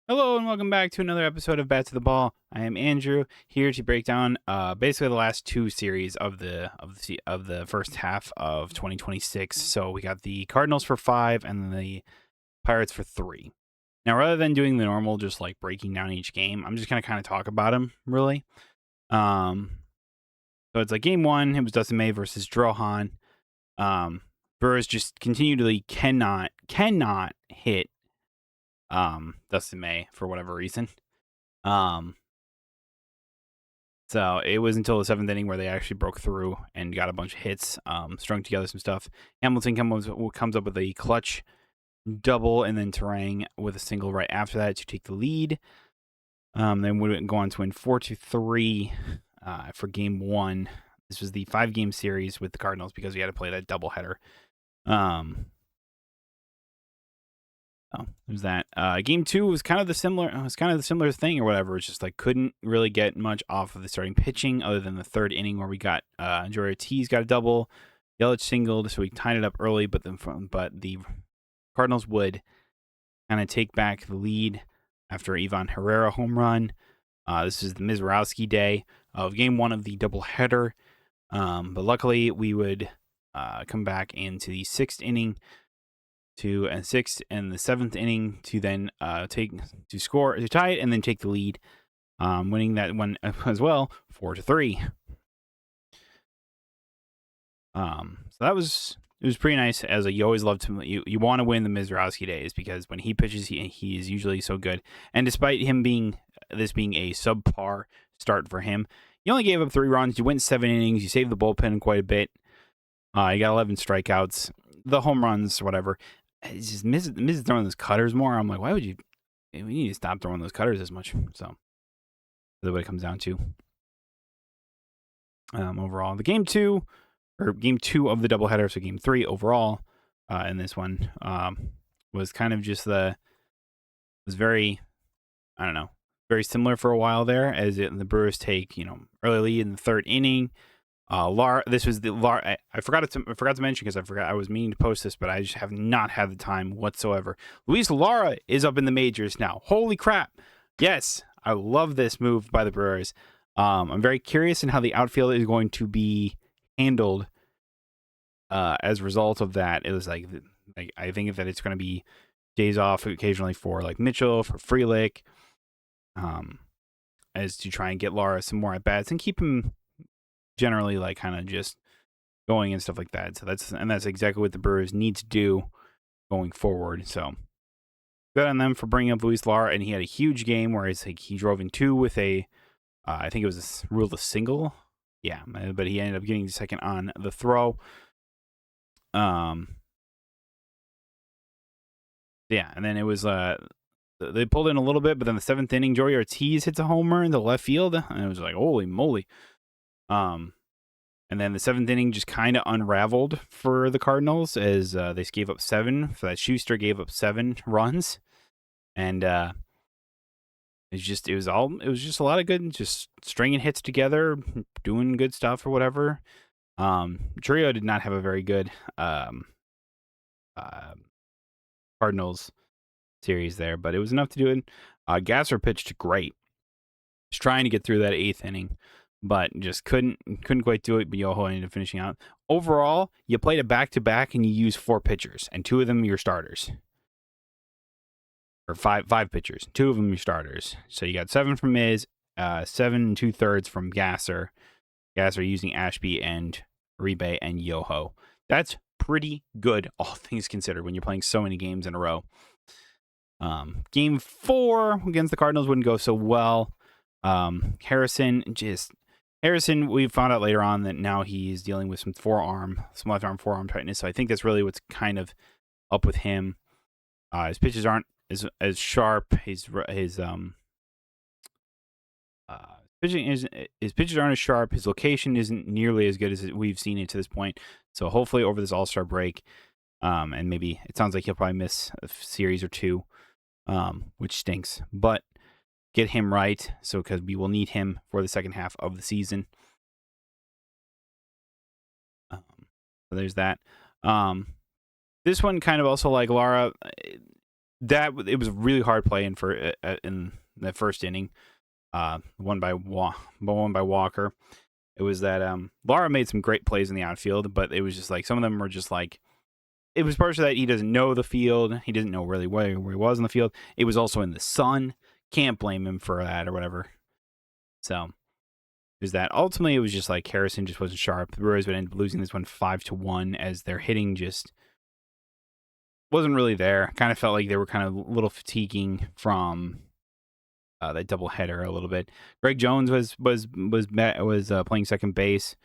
Hello and welcome back to another episode of Bat to the Ball. I am Andrew here to break down basically the last two series of the first half of 2026. So we got the Cardinals for 5 and the Pirates for 3. Now, rather than doing the normal, just like breaking down each game, I'm just gonna kind of talk about them really. Um, so it's like game one, it was Dustin May versus Drohan. Brewers just continually cannot hit Dustin May for whatever reason. Um, So it was until the seventh inning where they actually broke through and got a bunch of hits, strung together some stuff. Hamilton comes up with a clutch double, and then Terang with a single right after that to take the lead. Then we would go on to win 4-3 for game one. This was the 5-game series with the Cardinals because we had to play that doubleheader. There's that. Game two was kind of the similar thing or whatever. It's just like couldn't really get much off of the starting pitching other than the third inning where we got Joey Ortiz got a double, Yelich singled, so we tied it up early. But the Cardinals would kind of take back the lead after Ivan Herrera home run. This is the Mizrowski day of game one of the doubleheader. But luckily we would come back into the sixth inning to a sixth and the seventh inning to then score to tie it and then take the lead, winning that one as well 4-3. So it was pretty nice. You always love to you want to win the Mizrowski days because when he pitches he is usually so good. And despite him being a subpar start for him, he only gave up 3 runs. You went 7 innings. You saved the bullpen quite a bit. You got 11 strikeouts. The home runs, whatever. It's just Miz throwing those cutters more. I'm like, why would you? We need to stop throwing those cutters as much. So that's what it comes down to. Overall, the game two of the doubleheader, so game 3 overall, in this one, was kind of just was very, I don't know, very similar for a while there. The Brewers take early lead in the third inning. This was the Lara. I forgot to mention because I was meaning to post this, but I just have not had the time whatsoever. Luis Lara is up in the majors now. Holy crap! Yes, I love this move by the Brewers. I'm very curious in how the outfield is going to be handled. As a result of that, it was like I think that it's going to be days off occasionally for like Mitchell, for Frelick, as to try and get Lara some more at bats and keep him generally like kind of just going and stuff like that. So that's exactly what the Brewers need to do going forward. So good on them for bringing up Luis Lara, and he had a huge game where he drove in 2 with I think it was ruled a single. Yeah, but he ended up getting the second on the throw. Yeah, and then it was they pulled in a little bit, but then the 7th inning, Joey Ortiz hits a homer in the left field, and it was like, holy moly. And then the 7th inning just kind of unraveled for the Cardinals as they gave up 7. So that Schuster gave up 7 runs, and it was just a lot of good, just stringing hits together, doing good stuff or whatever. Trio did not have a very good Cardinals series there, but it was enough to do it. Gasser pitched great. Just trying to get through that 8th inning, but just couldn't quite do it. But Yoho ended up finishing out. Overall, you played a back-to-back and you used 4 pitchers, and 2 of them your starters. Or five pitchers, 2 of them your starters. So you got 7 from Miz, 7 2/3 from Gasser. Gasser using Ashby and Uribe and Yoho. That's pretty good, all things considered, when you're playing so many games in a row. Game 4 against the Cardinals wouldn't go so well. Harrison, we found out later on that now he's dealing with some left arm forearm tightness. So I think that's really what's kind of up with him. His pitches aren't as sharp. His pitches aren't as sharp. His location isn't nearly as good as we've seen it to this point. So hopefully over this All-Star break, and maybe it sounds like he'll probably miss a series or 2, which stinks. But get him right, so because we will need him for the second half of the season. So there's that. This one kind of also like Lara. it was a really hard play in the first inning. Won by Walker. It was that Lara made some great plays in the outfield, but it was just like some of them were just like it was partially that he doesn't know the field. He doesn't know really where he was in the field. It was also in the sun. Can't blame him for that or whatever. So is that ultimately it was just like Harrison just wasn't sharp. The Brewers would end up losing this one 5-1 as their hitting just wasn't really there. Kind of felt like they were kind of a little fatiguing from that doubleheader a little bit. Greg Jones was playing second base,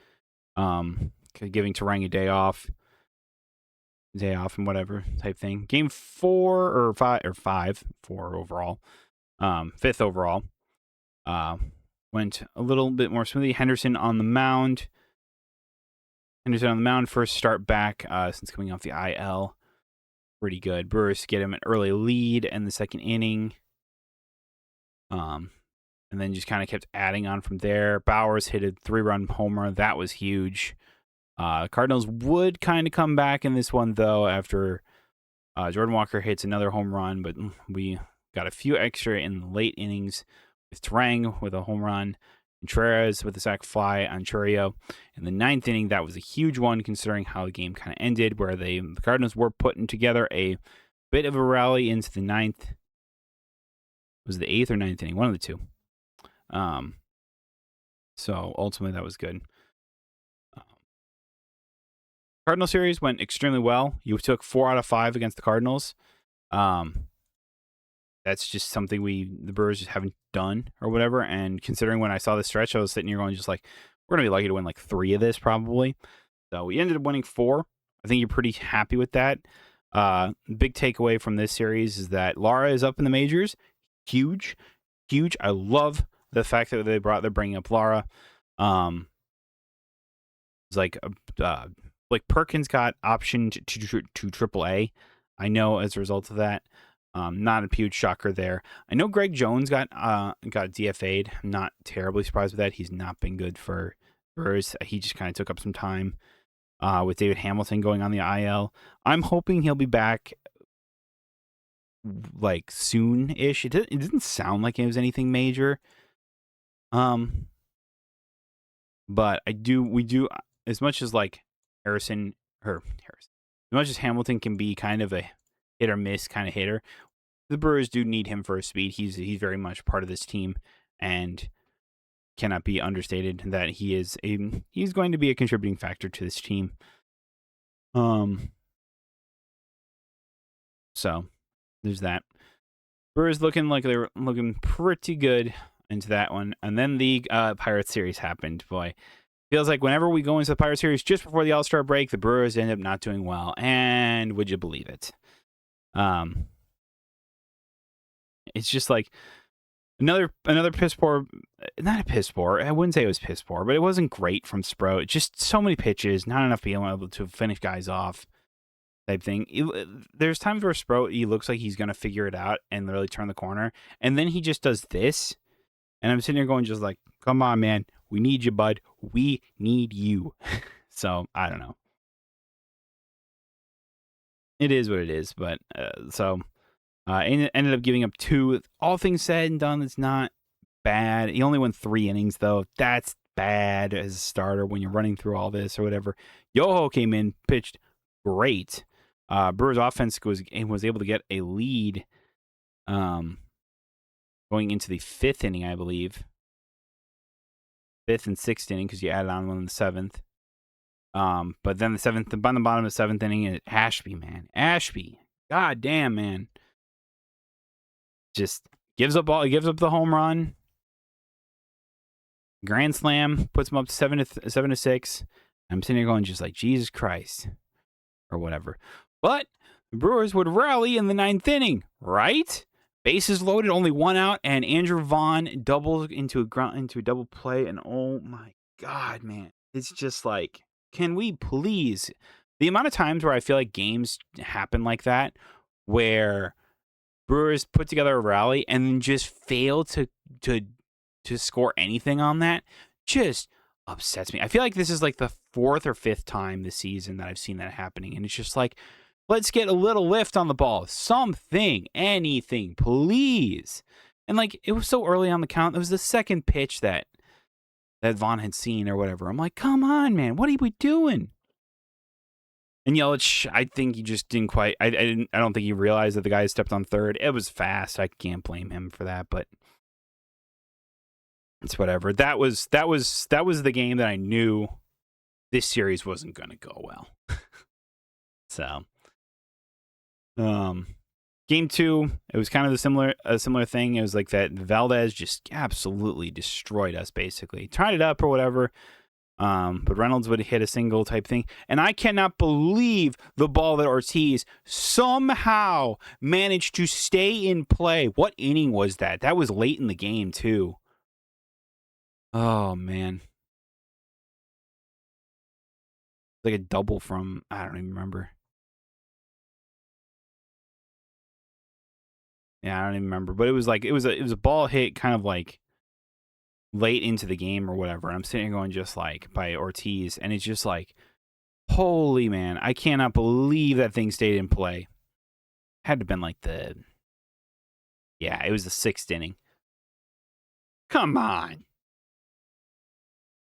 giving Turang a day off and whatever type thing. Game 4 overall, fifth overall. Went a little bit more smoothly. Henderson on the mound. First start back since coming off the IL. Pretty good. Brewers get him an early lead in the second inning. And then just kind of kept adding on from there. Bowers hit a 3-run homer. That was huge. Cardinals would kind of come back in this one, though, after Jordan Walker hits another home run. But we got a few extra in the late innings with Turang with a home run. Contreras with a sac fly on Churio. In the ninth inning, that was a huge one considering how the game kind of ended, where the Cardinals were putting together a bit of a rally into the ninth. Was it the eighth or ninth inning? One of the two. So ultimately that was good. Cardinal series went extremely well. You took 4 out of 5 against the Cardinals. That's just something the Brewers just haven't done or whatever. And considering when I saw the stretch, I was sitting here going just like, we're going to be lucky to win like 3 of this probably. So we ended up winning 4. I think you're pretty happy with that. Big takeaway from this series is that Lara is up in the majors. Huge. I love the fact that they're bringing up Lara. It's like Perkins got optioned to AAA. I know as a result of that. Not a huge shocker there. I know Greg Jones got DFA'd. I'm not terribly surprised with that. He's not been good for Brewers. He just kind of took up some time with David Hamilton going on the IL. I'm hoping he'll be back like soon-ish. It didn't sound like it was anything major. But we do as much as like Harrison, as much as Hamilton can be kind of a hit or miss kind of hitter, the Brewers do need him for his speed. He's very much part of this team and cannot be understated that he's going to be a contributing factor to this team. So there's that. Brewers looking like they were looking pretty good into that one. And then the Pirates series happened. Boy, feels like whenever we go into the Pirates series just before the All-Star break, the Brewers end up not doing well. And would you believe it? It's just like another piss poor, not a piss poor. I wouldn't say it was piss poor, but it wasn't great from Sproat. Just so many pitches, not enough being able to finish guys off type thing. There's times where Sproat, he looks like he's going to figure it out and really turn the corner. And then he just does this. And I'm sitting here going just like, come on, man. We need you, bud. We need you. So, I don't know. It is what it is. But, ended up giving up 2. All things said and done, it's not bad. He only won 3 innings, though. That's bad as a starter when you're running through all this or whatever. Yoho came in, pitched great. Brewers offense was able to get a lead going into the 5th inning, I believe. 5th and 6th inning because you added on one in the 7th. But then on the bottom of the 7th inning, Ashby, man. God damn, man. Just gives up the home run. Grand slam, puts him up to 7-6. I'm sitting here going just like, Jesus Christ. Or whatever. But the Brewers would rally in the 9th inning, right? Bases loaded, only 1 out, and Andrew Vaughn doubles into a double play, and oh my God, man. It's just like, can we please? The amount of times where I feel like games happen like that, where Brewers put together a rally and then just fail to score anything on that, just upsets me. I feel like this is like the 4th or 5th time this season that I've seen that happening, and it's just like Let's get a little lift on the ball. Something, anything, please. And like, it was so early on the count. It was the second pitch that Vaughn had seen or whatever. I'm like, come on, man. What are we doing? And Yelich, I think he just didn't quite. I don't think he realized that the guy stepped on third. It was fast. I can't blame him for that, but it's whatever. That was the game that I knew this series wasn't going to go well. So, game 2, it was kind of a similar thing. It was like that Valdez just absolutely destroyed us. Basically, tied it up or whatever. But Reynolds would hit a single type thing. And I cannot believe the ball that Ortiz somehow managed to stay in play. What inning was that? That was late in the game, too. Oh, man. Like a double from, I don't even remember. Yeah, I don't even remember. But it was like, it was a ball hit kind of like late into the game or whatever. I'm sitting here going just like by Ortiz. And it's just like, holy man, I cannot believe that thing stayed in play. Had to have been like it was the 6th inning. Come on.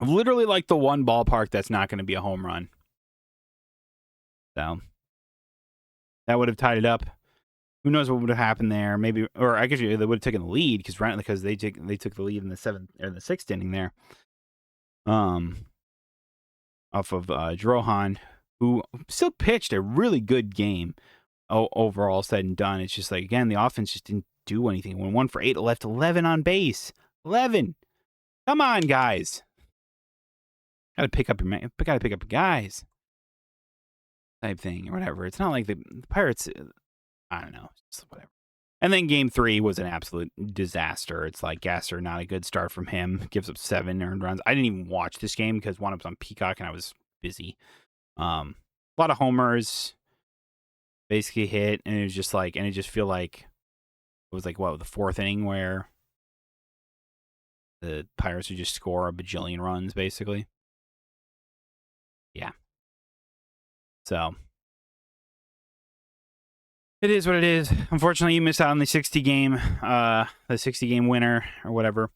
Literally like the one ballpark that's not going to be a home run. So that would have tied it up. Who knows what would have happened there? Maybe, or I guess they would have taken the lead because they took the lead in the 7th or the 6th inning there. Off of Drohan, who still pitched a really good game. Overall said and done. It's just like, again, the offense just didn't do anything. When 1 for 8, left 11 on base. 11. Come on, guys. Gotta pick up your guys. Type thing or whatever. It's not like the Pirates. I don't know. Just whatever. And then game 3 was an absolute disaster. It's like Gasser, not a good start from him. Gives up 7 earned runs. I didn't even watch this game because one was on Peacock and I was busy. A lot of homers basically hit, and it was just like, and it just feel like it was like the 4th inning where the Pirates would just score a bajillion runs basically. Yeah. So it is what it is. Unfortunately, you missed out on the 60 game winner or whatever.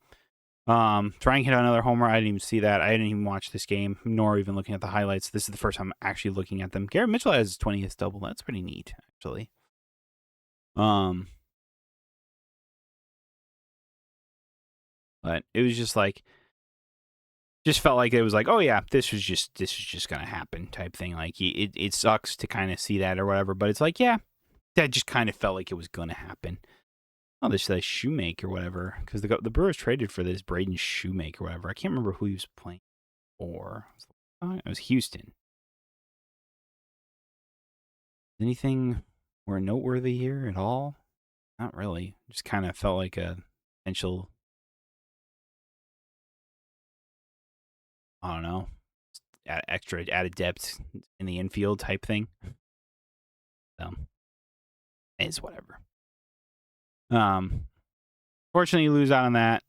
Trying to hit another homer. I didn't even see that. I didn't even watch this game, nor even looking at the highlights. This is the first time I'm actually looking at them. Garrett Mitchell has his 20th double. That's pretty neat, actually. But it was just like, just felt like it was like, oh yeah, this was just gonna happen type thing. Like it sucks to kind of see that or whatever, but it's like, yeah, that just kind of felt like it was gonna happen. Oh, this Shoemaker or whatever, because the Brewers traded for this Braden Shoemaker or whatever. I can't remember who he was playing for. It was Houston. Anything more noteworthy here at all? Not really. Just kind of felt like a potential, I don't know, extra added depth in the infield type thing. So it's whatever. Fortunately, you lose out on that.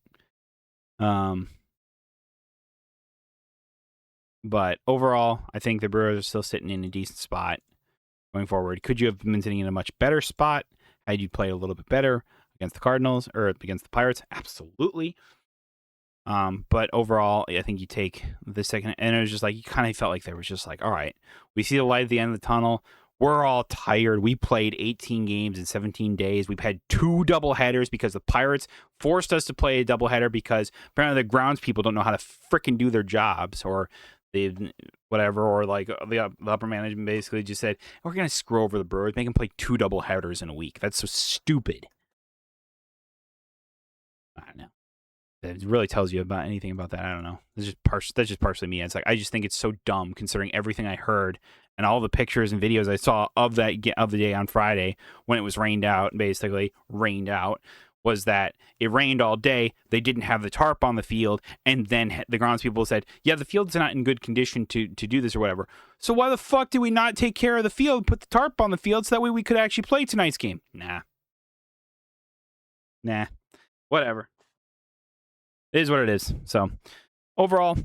But overall, I think the Brewers are still sitting in a decent spot going forward. Could you have been sitting in a much better spot had you played a little bit better against the Cardinals or against the Pirates? Absolutely. But overall, I think you take the second, and it was just like, you kind of felt like there was just like, all right, we see the light at the end of the tunnel. We're all tired. We played 18 games in 17 days. We've had 2 doubleheaders because the Pirates forced us to play a doubleheader because apparently the grounds people don't know how to freaking do their jobs, or they whatever, or like the upper management basically just said, we're going to screw over the Brewers, make them play 2 doubleheaders in a week. That's so stupid. I don't know. It really tells you about anything about that. I don't know. That's just partially me. It's like, I just think it's so dumb considering everything I heard and all the pictures and videos I saw of the day on Friday when it was rained out, was that it rained all day. They didn't have the tarp on the field, and then the grounds people said, yeah, the field's not in good condition to do this or whatever. So why the fuck did we not take care of the field, put the tarp on the field so that way we could actually play tonight's game? Nah. Whatever. It is what it is. So overall,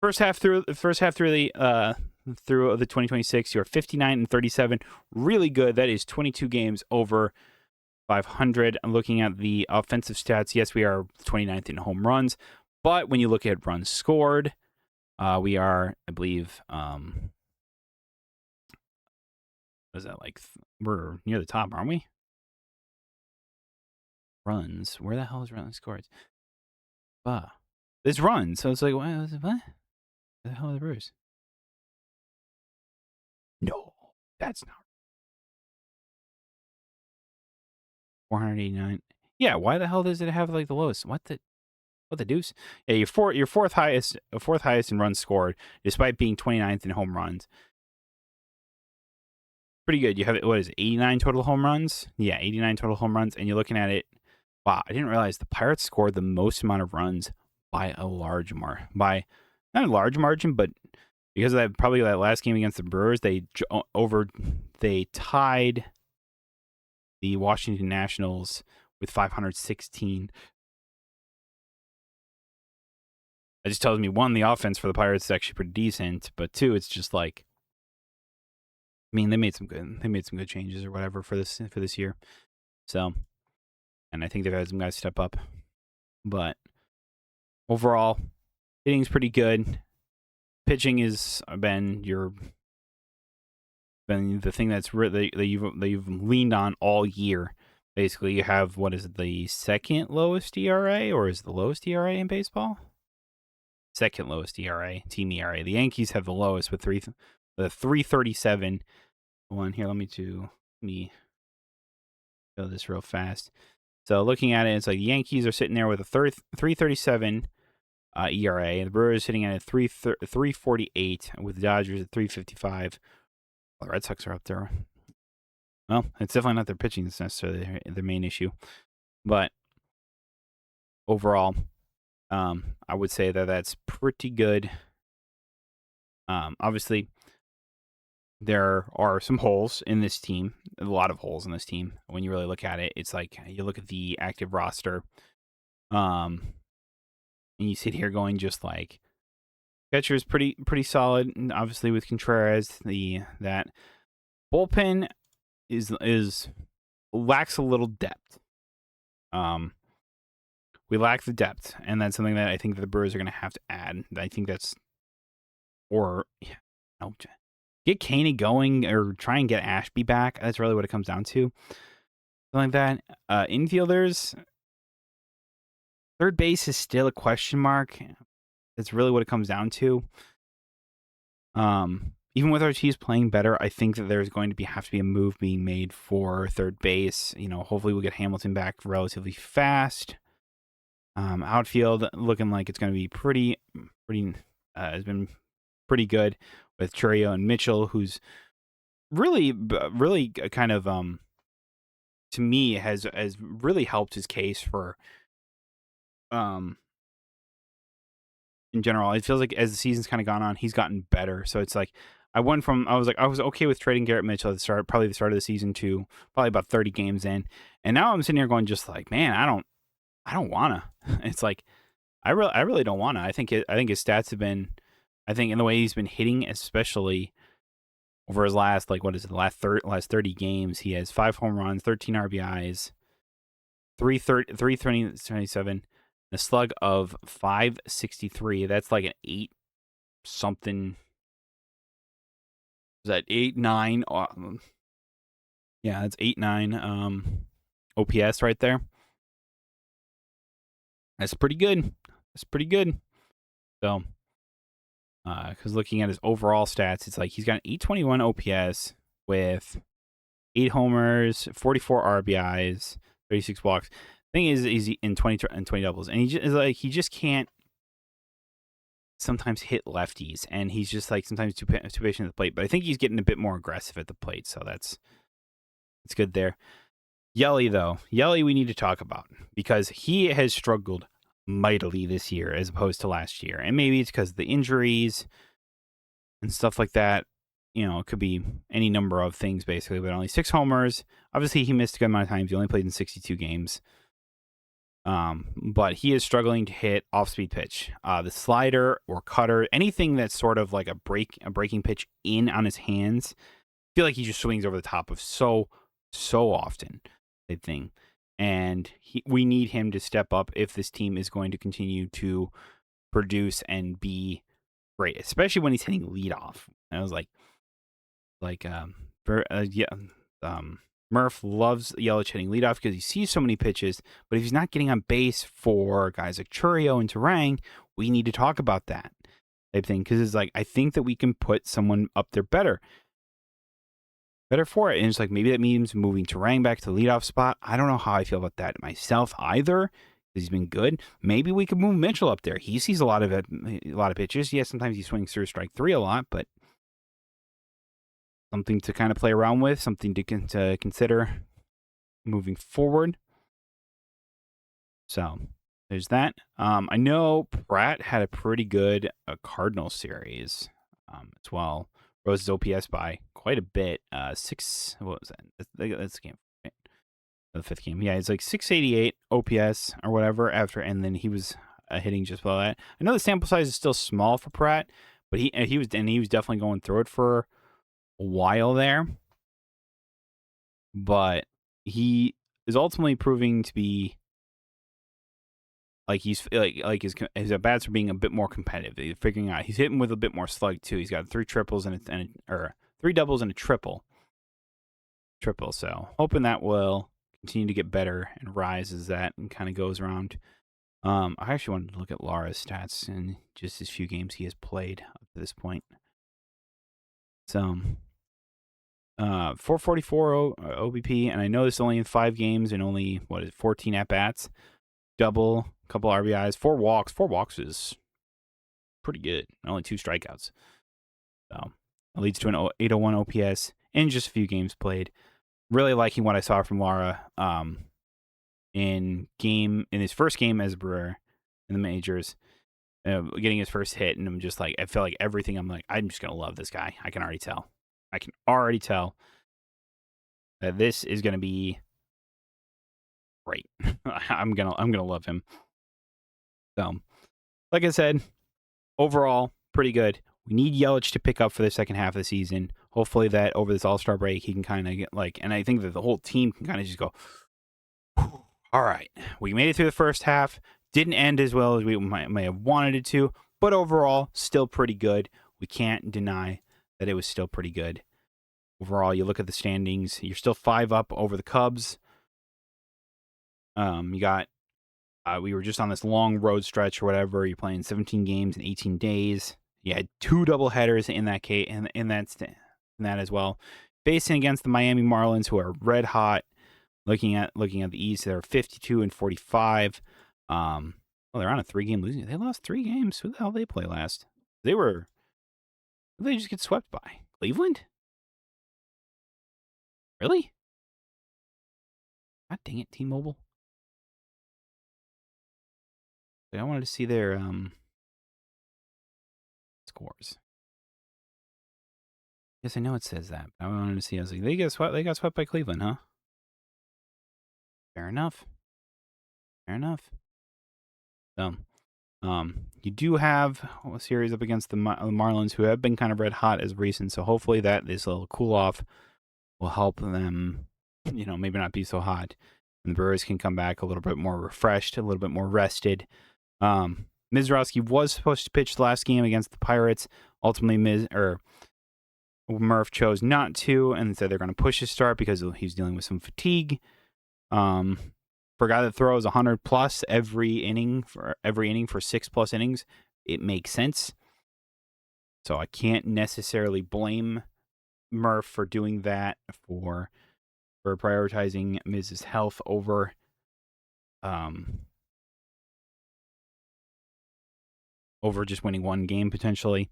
first half through the through the 2026. You're 59-37. Really good. That is 22 games over 500. I'm looking at the offensive stats. Yes, we are 29th in home runs, but when you look at runs scored, we are, I believe, what is that like? We're near the top, aren't we? Runs. Where the hell is runs scored? It's runs. So it's like, what? Where the hell are the Brewers? No, that's not 489. Yeah, why the hell does it have like the lowest? What the deuce? Yeah, you're fourth highest in runs scored, despite being 29th in home runs. Pretty good. You have, what is it, 89 total home runs? Yeah, 89 total home runs, and you're looking at it. Wow, I didn't realize the Pirates scored the most amount of runs by a large by not a large margin, but because of that, probably that last game against the Brewers, they tied the Washington Nationals with 516. That just tells me, one, the offense for the Pirates is actually pretty decent, but two, it's just like, I mean, they made some good changes or whatever for this year. So, and I think they've had some guys step up. But overall, hitting's pretty good. Pitching has been the thing that's really that you've leaned on all year. Basically, you have, what is it, the second lowest ERA, or is the lowest ERA in baseball? Second lowest ERA, team ERA. The Yankees have the lowest with the 3.37. One here. Let me show this real fast. So looking at it, it's like the Yankees are sitting there with a 3.37 ERA, and the Brewers sitting at a 3.48, with the Dodgers at 3.55. Well, the Red Sox are up there. Well, it's definitely not their pitching that's necessarily their main issue, but overall, I would say that that's pretty good. Obviously, there are some holes in this team, a lot of holes in this team. When you really look at it, it's like you look at the active roster, and you sit here going just like, catcher is pretty solid, and obviously with Contreras, that bullpen is lacks a little depth. We lack the depth, and that's something that I think that the Brewers are going to have to add. I think that's, or get Caney going, or try and get Ashby back. That's really what it comes down to. Something like that. Infielders, third base is still a question mark. That's really what it comes down to. Even with Ortiz playing better, I think that there's going to have to be a move being made for third base. Hopefully we'll get Hamilton back relatively fast. Outfield looking like it's going to be pretty has been pretty good with Churio and Mitchell, who's really kind of to me has really helped his case for in general. It feels like as the season's kind of gone on, he's gotten better. So it's like I was okay with trading Garrett Mitchell at the start of the season to probably about 30 games in, and now I'm sitting here going just like, man, I don't wanna. It's like I really don't wanna. I think his stats have been, I think in the way he's been hitting, especially over his last, like, what is it, the last 30 games, he has 5 home runs, 13 RBIs, 327, a slug of 563. That's like an 8 something. Is that 8-9? Yeah, that's 8-9 OPS right there. That's pretty good. So, because looking at his overall stats, it's like he's got an 821 OPS with 8 homers, 44 RBIs, 36 walks. Thing is, he's in 20 doubles, and he just can't sometimes hit lefties, and he's just like sometimes too patient at the plate. But I think he's getting a bit more aggressive at the plate, so it's good there. Yelly we need to talk about, because he has struggled mightily this year as opposed to last year. And maybe it's because of the injuries and stuff like that. It could be any number of things, basically, but only 6 homers. Obviously, he missed a good amount of times. He only played in 62 games. But he is struggling to hit off-speed pitch. The slider or cutter, anything that's sort of like a breaking pitch in on his hands, I feel like he just swings over the top of so often, I think. And we need him to step up if this team is going to continue to produce and be great, especially when he's hitting leadoff. And I was Murph loves Yelich hitting leadoff because he sees so many pitches, but if he's not getting on base for guys like Churio and Terang, we need to talk about that type thing, because it's like, I think that we can put someone up there better for it. And it's like, maybe that means moving Terang back to the leadoff spot. I don't know how I feel about that myself either, because he's been good. Maybe we could move Mitchell up there. He sees a lot of pitches. Yes, sometimes he swings through strike three a lot, but something to kind of play around with, something to consider moving forward. So there's that. I know Pratt had a pretty good Cardinal series as well. Rose his OPS by quite a bit. What was that? That's the game, right? The fifth game. Yeah, it's like 688 OPS or whatever after, and then he was hitting just below that. I know the sample size is still small for Pratt, but he was definitely going through it for a while there, but he is ultimately proving to be like his at bats are being a bit more competitive. He's figuring out he's hitting with a bit more slug too. He's got 3 doubles and a triple. So hoping that will continue to get better and rise as that and kind of goes around. I actually wanted to look at Lara's stats in just his few games he has played up to this point. So 444 OBP, and I know this is only in 5 games and only 14 at bats, double, couple RBIs, 4 walks. 4 walks is pretty good. Only 2 strikeouts. So it leads to an 801 OPS in just a few games played. Really liking what I saw from Lara in his first game as a Brewer in the majors, getting his first hit, and I'm just like, I felt like everything. I'm like, I'm just gonna love this guy. I can already tell that this is gonna be great. I'm gonna love him. So, like I said, overall, pretty good. We need Yelich to pick up for the second half of the season. Hopefully that over this All-Star break, he can kind of get and I think that the whole team can kind of just go, all right, we made it through the first half. Didn't end as well as we may have wanted it to, but overall, still pretty good. We can't deny that it was still pretty good. Overall, you look at the standings, you're still 5 up over the Cubs. You got, we were just on this long road stretch or whatever. You're playing 17 games in 18 days. You had 2 doubleheaders in that case, in that as well. Facing against the Miami Marlins, who are red hot. Looking at the East, they're 52 and 45. They're on a 3-game losing. They lost 3 games. Who the hell did they play last? They just get swept by Cleveland. Really? God dang it, T-Mobile. I wanted to see their scores. Yes, I know it says that. But I wanted to see. I was like, they got swept by Cleveland, huh? Fair enough. So, you do have a series up against the Marlins, who have been kind of red hot as recent. So hopefully this little cool off will help them, maybe not be so hot, and the Brewers can come back a little bit more refreshed, a little bit more rested. Mizrowski was supposed to pitch the last game against the Pirates. Ultimately, Murph chose not to, and said they're going to push his start because he's dealing with some fatigue. For a guy that throws 100 plus every inning for 6+ innings, it makes sense. So I can't necessarily blame Murph for doing that, for prioritizing Miz's health over just winning one game potentially.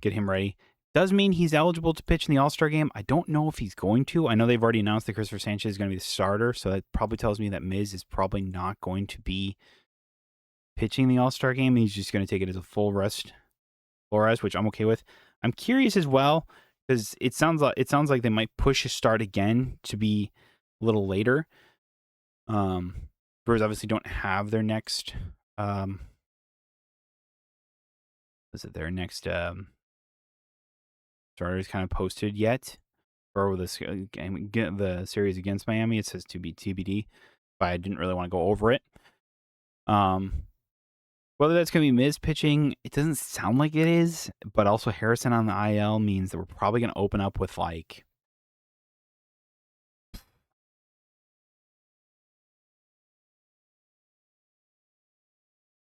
Get him ready. Does mean he's eligible to pitch in the All-Star game. I don't know if he's going to. I know they've already announced that Christopher Sanchez is going to be the starter, so that probably tells me that Miz is probably not going to be pitching the All-Star game. He's just going to take it as a full rest, which I'm okay with. I'm curious as well, because it sounds like they might push his start again to be a little later. Brewers obviously don't have their next was it their next starters kind of posted yet for this game, the series against Miami. It says to be TBD, but I didn't really want to go over it. Whether that's going to be Miz pitching, it doesn't sound like it is, but also Harrison on the IL means that we're probably going to open up with like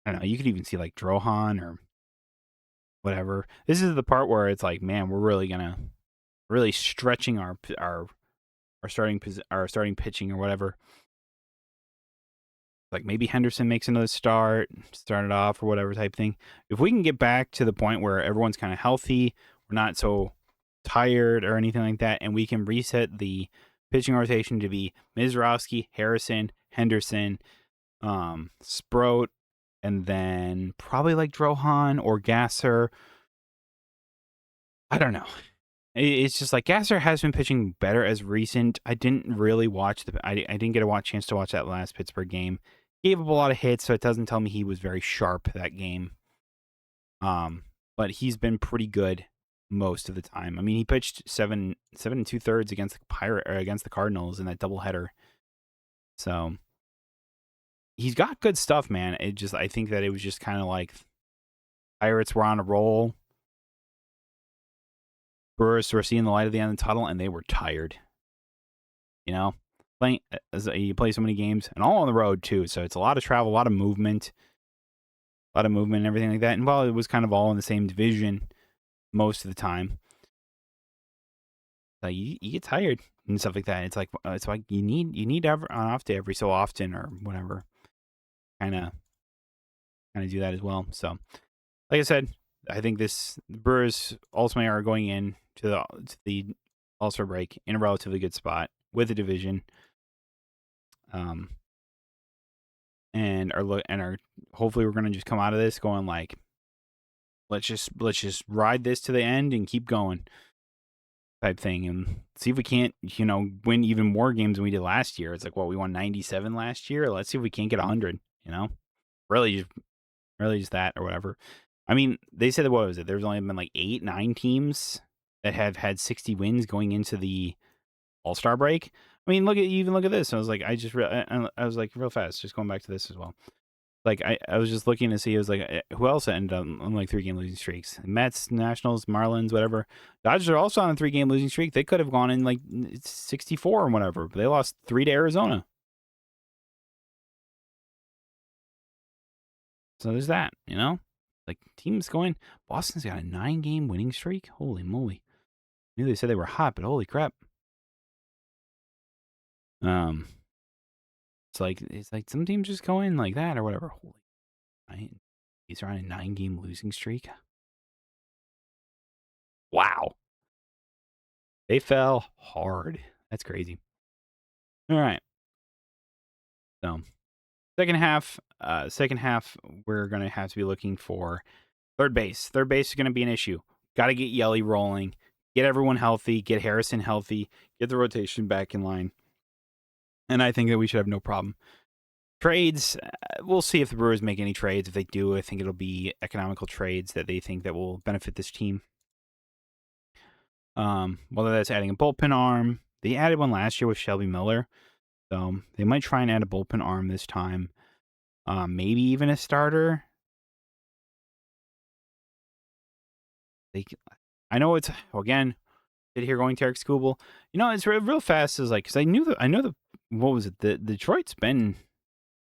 I don't know, you could even see like Drohan or whatever. This is the part where it's like, man, we're really gonna really stretching our starting pitching or whatever. Like maybe Henderson makes another start it off or whatever type thing. If we can get back to the point where everyone's kind of healthy, we're not so tired or anything like that, and we can reset the pitching rotation to be Mizrowski, Harrison, Henderson, Sproat, and then probably like Drohan or Gasser. I don't know. It's just like Gasser has been pitching better as recent. I didn't really watch I didn't get a chance to watch that last Pittsburgh game. Gave up a lot of hits, so it doesn't tell me he was very sharp that game. But he's been pretty good most of the time. I mean, he pitched 7 2/3 against the Cardinals in that doubleheader. So he's got good stuff, man. I think that it was just kind of like Pirates were on a roll. Brewers were seeing the light at the end of the tunnel, and they were tired. You know, you play so many games, and all on the road too. So it's a lot of travel, a lot of movement, and everything like that. And while it was kind of all in the same division most of the time, like you get tired and stuff like that. It's like you need to have an off day every so often or whatever. Kind of do that as well. So, like I said, I think the Brewers ultimately are going in to the All-Star break in a relatively good spot with the division. And are hopefully we're going to just come out of this going like, let's just ride this to the end and keep going type thing, and see if we can't win even more games than we did last year. It's like, well, we won 97 last year. Let's see if we can't get 100. Really just that or whatever. I mean, they said, what was it? There's only been like 8-9 teams that have had 60 wins going into the All-Star break. I mean, look at this. I was like, I was like, real fast, just going back to this as well. Like, I was just looking to see, I was like, who else ended on like 3-game losing streaks? Mets, Nationals, Marlins, whatever. Dodgers are also on a 3-game losing streak. They could have gone in like 64 or whatever, but they lost 3 to Arizona. So there's that, Like, teams going. Boston's got a 9-game winning streak. Holy moly. I knew they said they were hot, but holy crap. It's like some teams just go in like that or whatever. Holy, these are on a 9-game losing streak. Wow, they fell hard. That's crazy. All right. So second half, we're gonna have to be looking for third base. Third base is gonna be an issue. Got to get Yelly rolling. Get everyone healthy. Get Harrison healthy. Get the rotation back in line. And I think that we should have no problem. Trades, we'll see if the Brewers make any trades. If they do, I think it'll be economical trades that they think that will benefit this team. Whether that's adding a bullpen arm. They added one last year with Shelby Miller. So they might try and add a bullpen arm this time. Maybe even a starter. I know it's, again, sit here going Tarek Skubal. It's real fast. Is like, because I know the what was it? The Detroit's been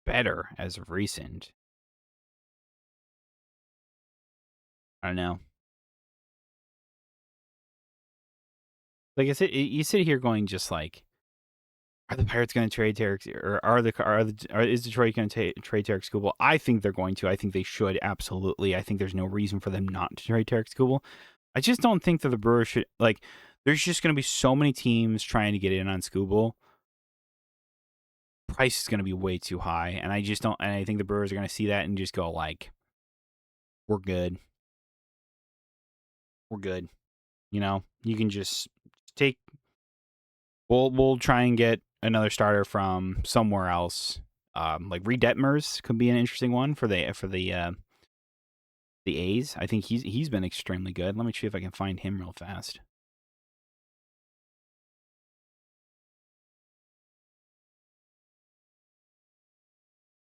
better as of recent. I don't know. Like I said, you sit here going just like, are the Pirates going to trade Tarek, or is Detroit going to trade Tarek Skubal? I think they're going to. I think they should, absolutely. I think there's no reason for them not to trade Tarek Skubal. I just don't think that the Brewers should, like, there's just going to be so many teams trying to get in on Skubal. Price is going to be way too high, and I just don't. And I think the Brewers are going to see that and just go like, "We're good. We're good." You can just take. We'll try and get another starter from somewhere else Like Reed Detmers could be an interesting one for the A's. I think he's been extremely good. Let me see if I can find him real fast.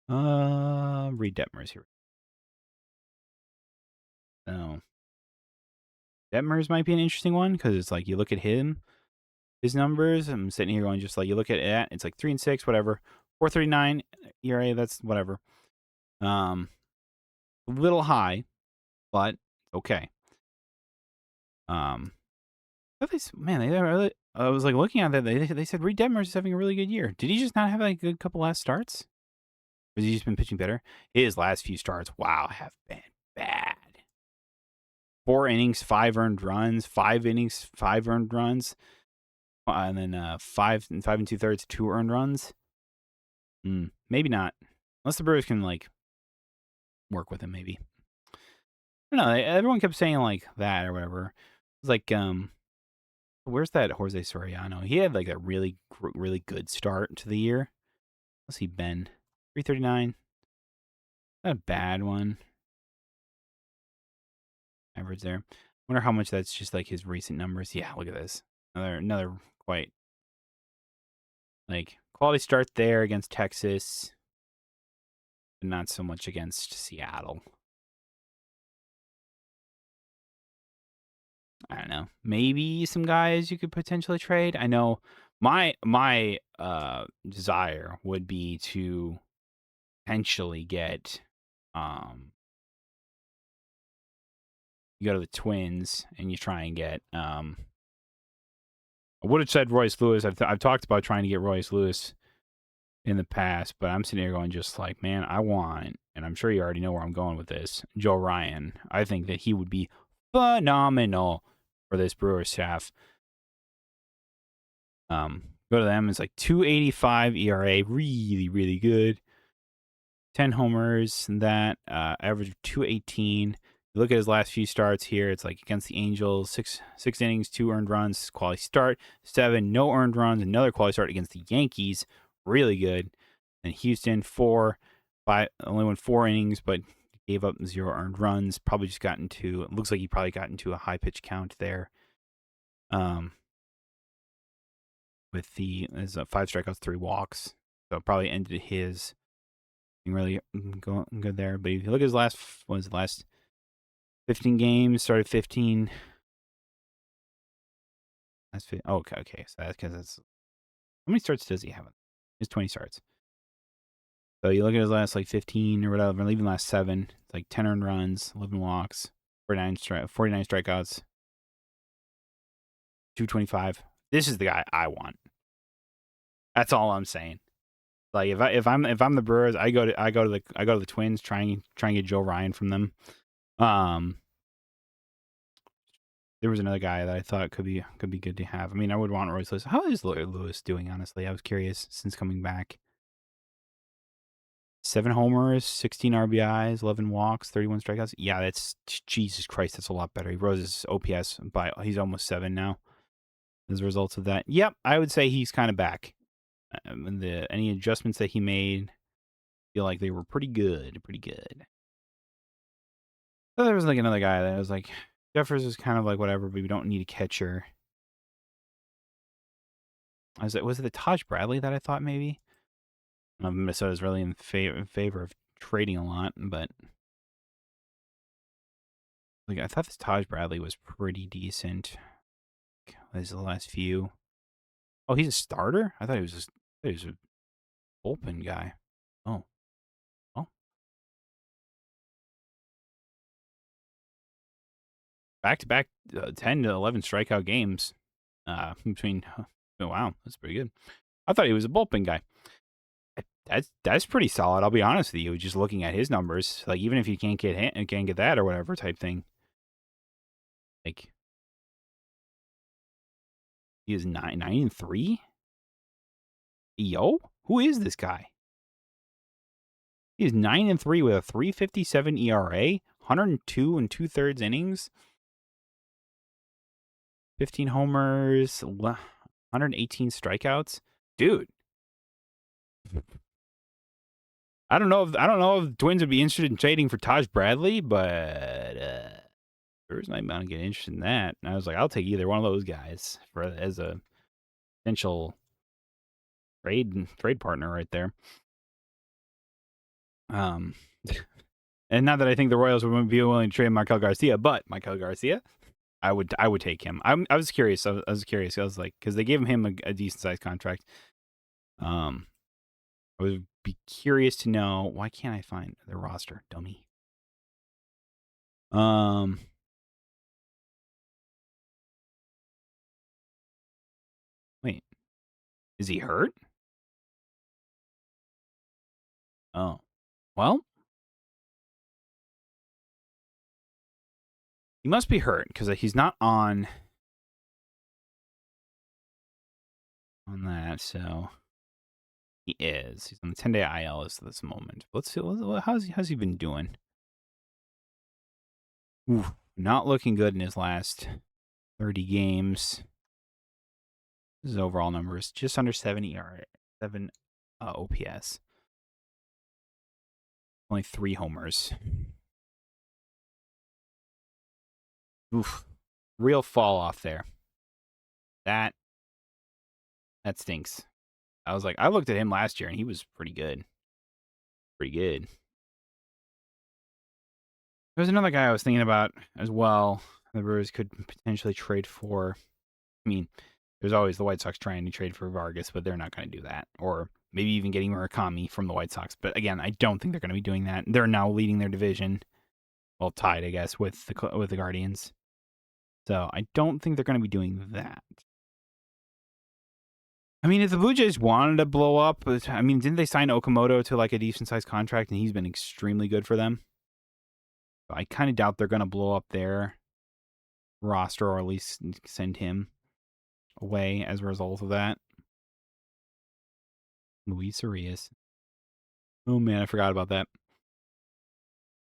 Reed Detmers here. So Detmers might be an interesting one because it's like you look at his numbers. I'm sitting here going just like you look at it, it's like 3-6, whatever. 4.39 ERA, that's whatever. A little high, but okay. Man, they really. I was like looking at that. They said Reed Detmers is having a really good year. Did he just not have like a good couple last starts? Or has he just been pitching better? His last few starts, wow, have been bad. 4 innings, 5 earned runs. 5 innings, 5 earned runs, and then 5 2/3, 2 earned runs. Maybe not, unless the Brewers can like work with him. Maybe I don't know. Everyone kept saying like that or whatever. It's like where's that Jose Soriano? He had like a really good start to the year. Let's see, Ben 339. Not a bad one. Average there. Wonder how much that's just like his recent numbers. Yeah, look at this. Another quite like quality start there against Texas, but not so much against Seattle. I don't know. Maybe some guys you could potentially trade. I know my desire would be to potentially get you go to the Twins and you try and get I would have said Royce Lewis. I've talked about trying to get Royce Lewis in the past, but I'm sitting here going just like, man, I want, and I'm sure you already know where I'm going with this, Joe Ryan. I think that he would be phenomenal for this Brewers staff. Go to them. It's like 2.85 ERA, really, really good. 10 homers and that, average of 218. You look at his last few starts here, it's like against the Angels, six innings, 2 earned runs, quality start. 7 no earned runs, another quality start against the Yankees, really good. And Houston, 5 only won 4 innings, but gave up 0 earned runs. Probably just got into, it looks like he probably got into a high pitch count there. With his 5 strikeouts, 3 walks. So probably ended his really good there. But if you look at his last 15 games, started 15. Okay. So that's because that's how many starts does he have? His 20 starts. So you look at his last like 15 or whatever, even last 7. It's like 10 earned runs, 11 walks, 49 strikeouts, 225. This is the guy I want. That's all I'm saying. Like if I'm the Brewers, I go to the Twins, trying to get Joe Ryan from them. There was another guy that I thought could be good to have. I mean, I would want Royce Lewis. How is Lewis doing? Honestly, I was curious since coming back. 7 homers, 16 RBIs, 11 walks, 31 strikeouts. Yeah, that's Jesus Christ. That's a lot better. He rose his OPS by he's almost 7 now as a result of that. Yep, I would say he's kind of back. Any adjustments that he made, I feel like they were pretty good. So there was like another guy that was like Jeffers is kind of like whatever, but we don't need a catcher. Was it the Taj Bradley that I thought maybe? Minnesota's really in favor of trading a lot, but like I thought this Taj Bradley was pretty decent. As the last few. Oh, he's a starter? I thought he was a bullpen guy. Oh, oh, back to back 10 to 11 strikeout games. Between. Oh, wow, that's pretty good. I thought he was a bullpen guy. That's pretty solid. I'll be honest with you. Just looking at his numbers, like even if you can't get that or whatever type thing, like he is 9-3. Yo, who is this guy? He's 9-3 with a 3.57 ERA, 102 and 2/3 innings, 15 homers, 118 strikeouts. Dude, I don't know if the Twins would be interested in trading for Taj Bradley, but Brewers might not get interested in that. And I was like, I'll take either one of those guys as a potential trade partner right there. And not that I think the Royals would be willing to trade Markel Garcia, but Markel Garcia, I would take him. I was curious. I was curious. I was like, because they gave him a decent sized contract. I would be curious to know, why can't I find their roster, dummy? Wait, is he hurt? Oh, well, he must be hurt because he's not on that. So he is. He's on the 10-day IL at this moment. Let's see. How's he been doing? Oof, not looking good in his last 30 games. His overall numbers just under 70 ERA, 7 OPS. Only 3 homers. Oof. Real fall off there. That stinks. I looked at him last year and he was pretty good. Pretty good. There's another guy I was thinking about as well. The Brewers could potentially trade for. I mean, there's always the White Sox trying to trade for Vargas, but they're not going to do that. Or maybe even getting Murakami from the White Sox. But again, I don't think they're going to be doing that. They're now leading their division. Well, tied, I guess, with the Guardians. So I don't think they're going to be doing that. I mean, if the Blue Jays wanted to blow up, I mean, didn't they sign Okamoto to like a decent sized contract, and he's been extremely good for them? I kind of doubt they're going to blow up their roster, or at least send him away as a result of that. Luis Arias. Oh man, I forgot about that.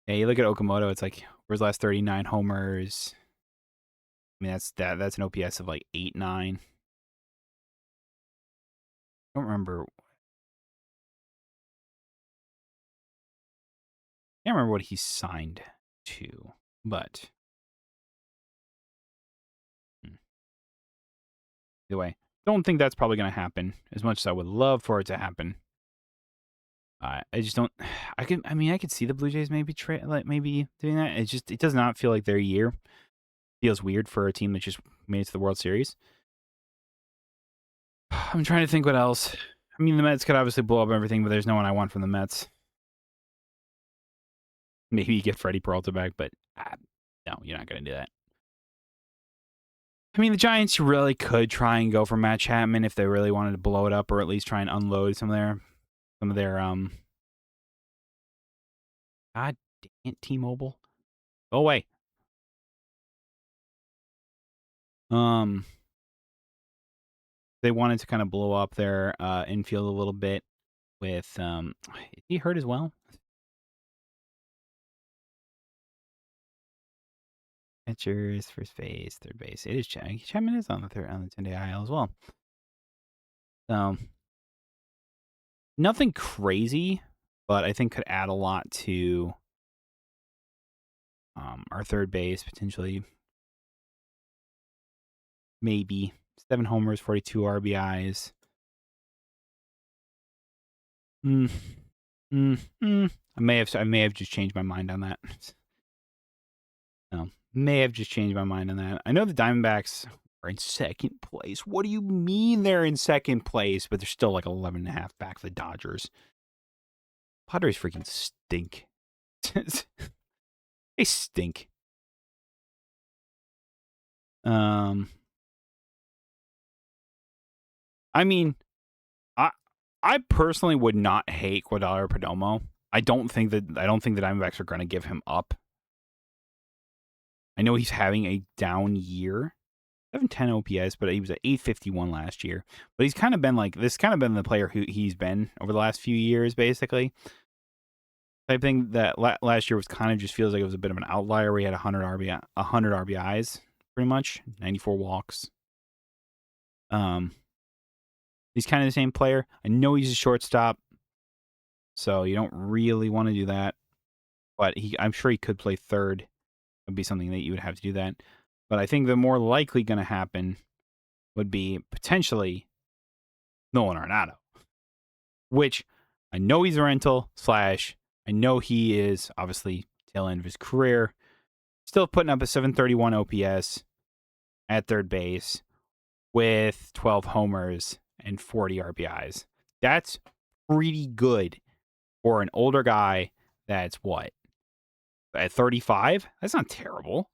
Hey, you look at Okamoto, it's like, where's last 39 homers? I mean, that's an OPS of like 8.9. I don't remember. I can't remember what he signed to, but either way, don't think that's probably going to happen as much as I would love for it to happen. I just don't. I could see the Blue Jays maybe maybe doing that. It does not feel like their year. Feels weird for a team that just made it to the World Series. I'm trying to think what else. I mean, the Mets could obviously blow up everything, but there's no one I want from the Mets. Maybe you get Freddie Peralta back, but no, you're not going to do that. I mean, the Giants really could try and go for Matt Chapman if they really wanted to blow it up, or at least try and unload some of their God dang it, T-Mobile. Go away. They wanted to kind of blow up their infield a little bit with is he hurt as well? Catchers, first base, third base. It is Chapman is on the 10-day IL as well. So nothing crazy, but I think could add a lot to our third base potentially. Maybe 7 homers, 42 RBIs. I may have just changed my mind on that. No, may have just changed my mind on that. I know the Diamondbacks are in second place. What do you mean they're in second place? But they're still like 11.5 back of the Dodgers. Padres freaking stink. They stink. I mean, I personally would not hate Guadalajara Perdomo. I don't think the Diamondbacks are going to give him up. I know he's having a down year. 710 OPS, but he was at 851 last year. But he's kind of been like this. Kind of been the player who he's been over the last few years, basically. Type thing that last year was kind of just feels like it was a bit of an outlier. Where he had 100 RBIs, pretty much 94 walks. He's kind of the same player. I know he's a shortstop. so you don't really want to do that. But I'm sure he could play third. It would be something that you would have to do that. But I think the more likely going to happen would be potentially Nolan Arenado, which I know he's a rental / I know he is obviously tail end of his career, still putting up a 731 OPS at third base with 12 homers and 40 RBIs. That's pretty good for an older guy that's what? At 35? That's not terrible.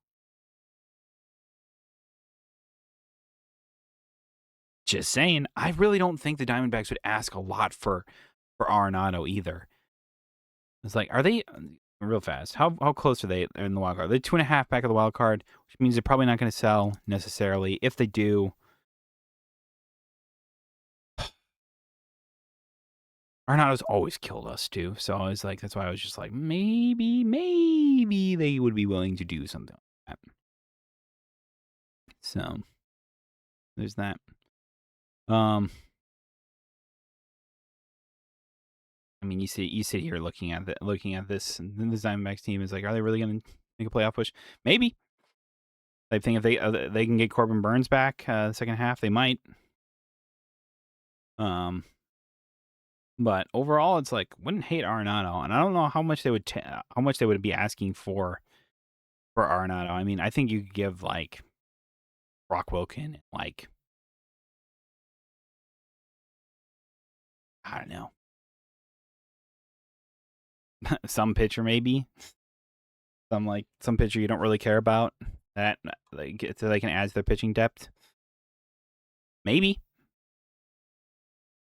Just saying, I really don't think the Diamondbacks would ask a lot for Arenado either. It's like, are they real fast? How close are they in the wild card? They're 2.5 back of the wild card, which means they're probably not going to sell necessarily. If they do, Arenado's always killed us too. So I was like, that's why I was just like, maybe they would be willing to do something like that. So there's that. I mean, you sit here looking at this, and then the Diamondbacks team is like, are they really going to make a playoff push? Maybe. I think if they can get Corbin Burns back the second half, they might. But overall, it's like wouldn't hate Arenado, and I don't know how much they would be asking for Arenado. I mean, I think you could give like Brock Wilken, like I don't know, some pitcher maybe, some pitcher you don't really care about that so they can add to their pitching depth. Maybe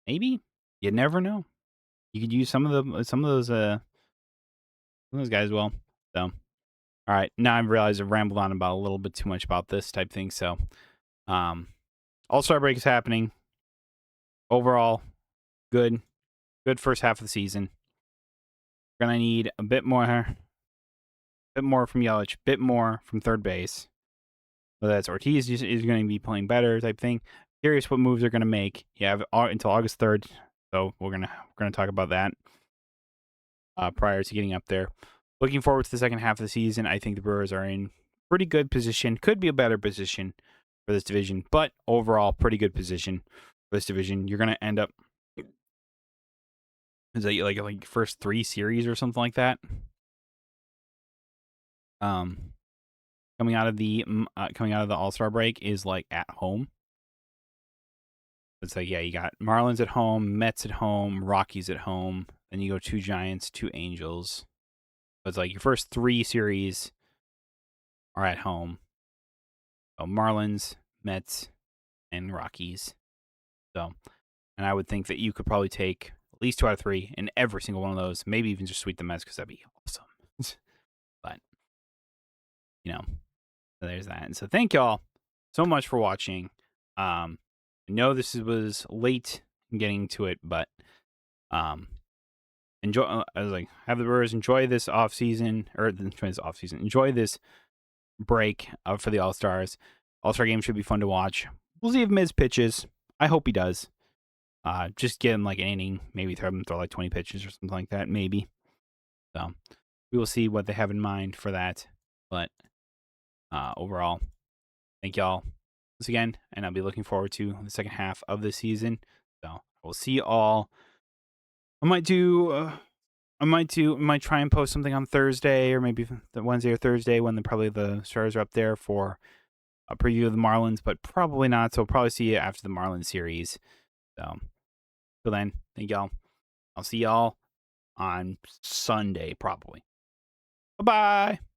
you never know. You could use some of those guys as well. So, all right, now I realize I've rambled on about a little bit too much about this type thing. So, All-Star break is happening. Overall, good first half of the season. We're gonna need a bit more from Yelich, bit more from third base. Whether that's Ortiz is going to be playing better type thing. Curious what moves they're going to make. You have until August 3rd, so we're gonna talk about that prior to getting up there. Looking forward to the second half of the season. I think the Brewers are in pretty good position. Could be a better position for this division, but overall, pretty good position for this division. You're going to end up is that like first 3 series or something like that. Coming out of the All-Star break is like at home. It's like, yeah, you got Marlins at home, Mets at home, Rockies at home. Then you go 2 Giants, 2 Angels. But it's like your first 3 series are at home. So Marlins, Mets, and Rockies. So, and I would think that you could probably take at least 2 out of 3 in every single one of those. Maybe even just sweep the Mets because that'd be awesome. But, so there's that. And so thank y'all so much for watching. I know this was late in getting to it, but enjoy. I was like, have the Brewers enjoy this off season, Enjoy this break for the All Stars. All Star game should be fun to watch. We'll see if Miz pitches. I hope he does. Just get him like an inning, maybe throw like 20 pitches or something like that, maybe. So we will see what they have in mind for that. But overall, thank y'all once again, and I'll be looking forward to the second half of the season. So we'll see you all. I might try and post something on Thursday or maybe the Wednesday or Thursday when the stars are up there for a preview of the Marlins, but probably not. So we'll probably see you after the Marlins series. So till then, thank y'all. I'll see y'all on Sunday probably. Bye-bye.